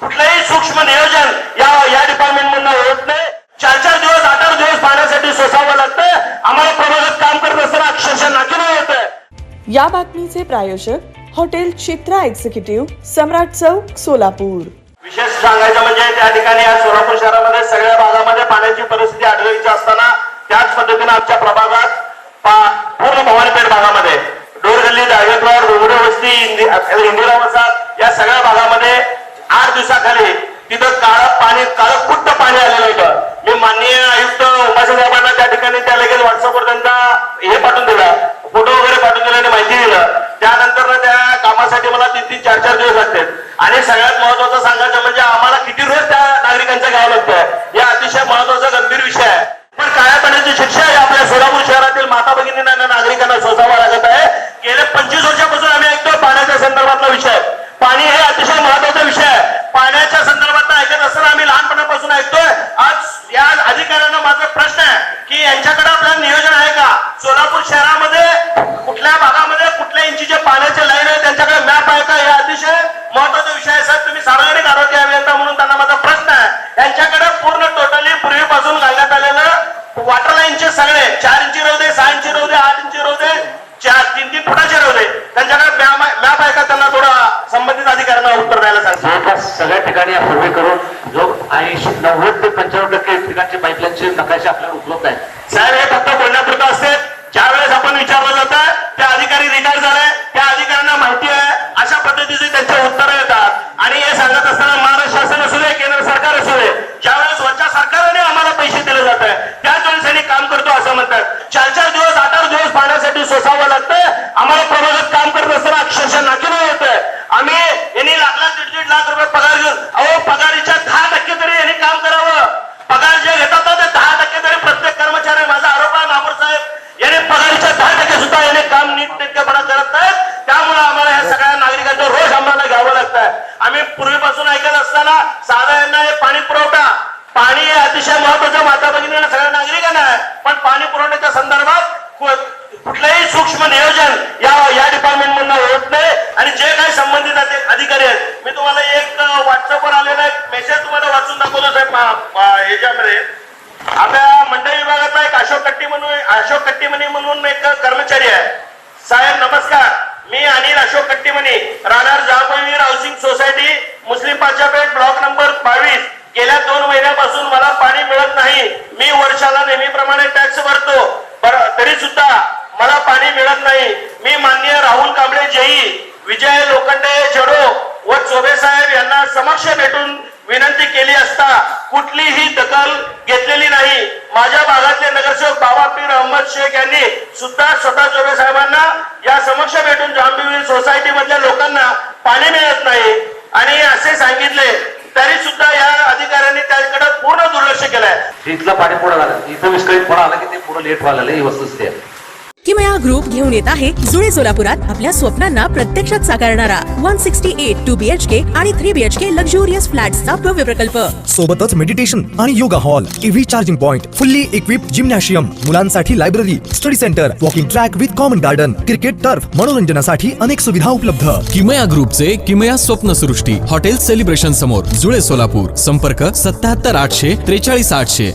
कुठलंही सूक्ष्म नियोजन या डिपार्टमेंट मधून होत नाही. 4-4 दिवस 8-8 दिवस पाण्यासाठी सोसावं लागतं. आम्हाला प्रभागात काम करत असताना अक्षरशः नाकीनऊ होतं. या बातमीचे प्रायोजक हॉटेल चित्रा एक्झिक्युटिव्ह, सम्राट चौक, सोलापूर. विशेष सांगायचं म्हणजे त्या ठिकाणी आज सोलापूर शहरामध्ये सगळ्या भागामध्ये पाण्याची परिस्थिती आढळायची असताना त्याच पद्धतीने आमच्या प्रभागात पूर्ण भवानीपेठ भागामध्ये डोरगल्ली, दायगतवाड, डोंगरे वस्ती, इंदिरा वसाहत या सगळ्या भागामध्ये 8 दिवसाखाली तिथं काळं कुट्ट पाणी आलेलं होतं. मी माननीय आयुक्त उमाशे साहेबांना त्या ठिकाणी त्या लगेच व्हॉट्सअपवर त्यांचा हे पाठवून दिला, फोटो वगैरे पाठवून दिला आणि माहिती दिलं. त्यानंतर त्या कामासाठी मला 3-3, 4-4 दिवस लागतात. आणि सगळ्यात महत्वाचं सांगायचं म्हणजे आम्हाला किती रोज त्या नागरिकांचं घ्यावं लागतं. या अतिशय महत्वाचा गंभीर विषय आहे. पण काळ्या पाण्याची शिक्षा ही आपल्या सोलापूर शहरातील माता भगिनींना नागरिकांना सोसावा लागत आहे. गेल्या 25 वर्षापासून आम्ही ऐकतो पाण्याच्या संदर्भातला विषय. पाणी हे अतिशय महत्वाचा विषय आहे. पाण्याच्या संदर्भात ऐकत असताना आम्ही लहानपणापासून ऐकतोय. आज या अधिकाऱ्यांना माझा प्रश्न आहे की यांच्याकडे आपलं नियोजन आहे का? सोलापूर शहरामध्ये कुठल्या भागामध्ये कुठल्या इंचीचे पाण्याचे लाईन आहे त्यांच्याकडे मॅप आहे का? हे अतिशय महत्वाचा विषय आहे. साहेब, तुम्ही सार्वजनिक आरोग्य अभियंता म्हणून त्यांना माझा प्रश्न आहे. यांच्याकडे पूर्ण टोटली पूर्वीपासून घालण्यात आलेलं वॉटर लाईनचे सगळे 4 इंची राहू दे, 6 इंची राहू दे, 8 इंची राहू दे, 3-3 फुटाचे राहू दे, त्यांच्याकडे मॅप आहे का? त्यांना थोडा संबंधित अधिकाऱ्यांना उत्तर द्यायला सांगतो. जवळपास सगळ्या ठिकाणी सर्वे करून जो 90 ते 95% ठिकाणचे पाईपलाईनचे नकाशे आपल्याला उपलब्ध आहेत. साहेब, हे फक्त बोलण्यापुरतं असते. ज्या वेळेस आपण विचारलं जातं त्या अधिकारी रिटायर झाले, त्या अधिकाऱ्यांना माहिती आहे, अशा पद्धतीचे त्यांचे उत्तर येतात. आणि हे सांगत असताना महाराष्ट्र शासन असू दे, केंद्र सरकार असू दे, ज्या वेळेस वरच्या सरकारने आम्हाला पैसे दिले जात आहे त्याच वेळेस यांनी काम करतो असं म्हणतात. 4-4 दिवस 8-8 दिवस पाण्यासाठी सोसावं लागतं. आम्हाला प्रभागात काम करत असताना अक्षरशः नाकीनऊ होतं. आम्ही यांनी लाख 1.5 लाख रुपये पगार घेऊन, अहो पगारीच्या 10% तरी यांनी काम करावं. पगार जे घेतात ना ते 10% तरी प्रत्येक कर्मचारी, माझा आरोप आहे मामूर साहेब, याने पगारीच्या 10% सुद्धा याने काम नीटनेटकेपणा करत नाहीत. त्यामुळे आम्हाला या सगळ्या नागरिकांचा रोष आम्हाला घ्यावं लागतंय. आम्ही पूर्वीपासून ऐकत असताना साधा यांना हे पाणी पुरवठा, पाणी हे अतिशय महत्वाचं माता भगिनींना सगळ्या नागरिकांना आहे. पण पाणी पुरवठ्याच्या संदर्भात कुठलंही सूक्ष्म नियोजन या डिपार्टमेंट मधून होत नाही. आणि जे काही संबंधित अधिकारी आहेत, मी तुम्हाला एक व्हॉट्सअपवर आलेला एक मेसेज तुम्हाला वाचून दाखवतो साहेब. ह्याच्यामध्ये आपल्या मंडई विभागातला एक अशोक कट्टीमणी म्हणून एक कर्मचारी आहे. साहेब नमस्कार, मी अनिल अशोक कट्टीमणी, राहणार जहांगीर हाऊसिंग सोसायटी, मुस्लिम पाचापेठ, ब्लॉक नंबर 22. गेल्या 2 महिन्यापासून मला पाणी मिळत नाही. मी वर्षाला नेहमीप्रमाणे टॅक्स भरतो, तरी सुद्धा मला पाणी मिळत नाही. मी माननीय राहुल कांबळे जेई, विजय लोखंडे जडो व चोबे साहेब यांना समक्ष भेटून विनंती केली असता कुठलीही दखल घेतलेली नाही. माझ्या भागातले नगरसेवक बाबा पीर अहमद शेख यांनी सुद्धा स्वतः चोबे साहेबांना या समक्ष भेटून जांभीविहीर सोसायटी मधल्या लोकांना पाणी मिळत नाही आणि असे सांगितले, तरी सुद्धा या अधिकाऱ्यांनी त्याकडे पूर्ण दुर्लक्ष केलंय. इथलं पाणी पुढे झालं, इथं विस्कळीतपणा आला की ते पुढे लेट व्हायला ही वस्तुस्थिती आहे. किमया ग्रुप घेऊन येत आहे जुळे सोलापुरात आपल्या स्वप्नांना प्रत्यक्षात साकारणारा 168 2 BHK आणि 3 BHK लक्झुरियस फ्लॅट्सचा भव्य प्रकल्प. सोबतच मेडिटेशन आणि yoga hall, EV charging point, fully equipped gymnasium, मुलांसाठी library, study centre, walking track with common garden, cricket turf, मनोरंजनासाठी अनेक सुविधा उपलब्ध. किमया ग्रुपचे किमया स्वप्नसृष्टी हॉटेल सेलिब्रेशन समोर, जुळे सोलापूर. संपर्क 77 800 43 800.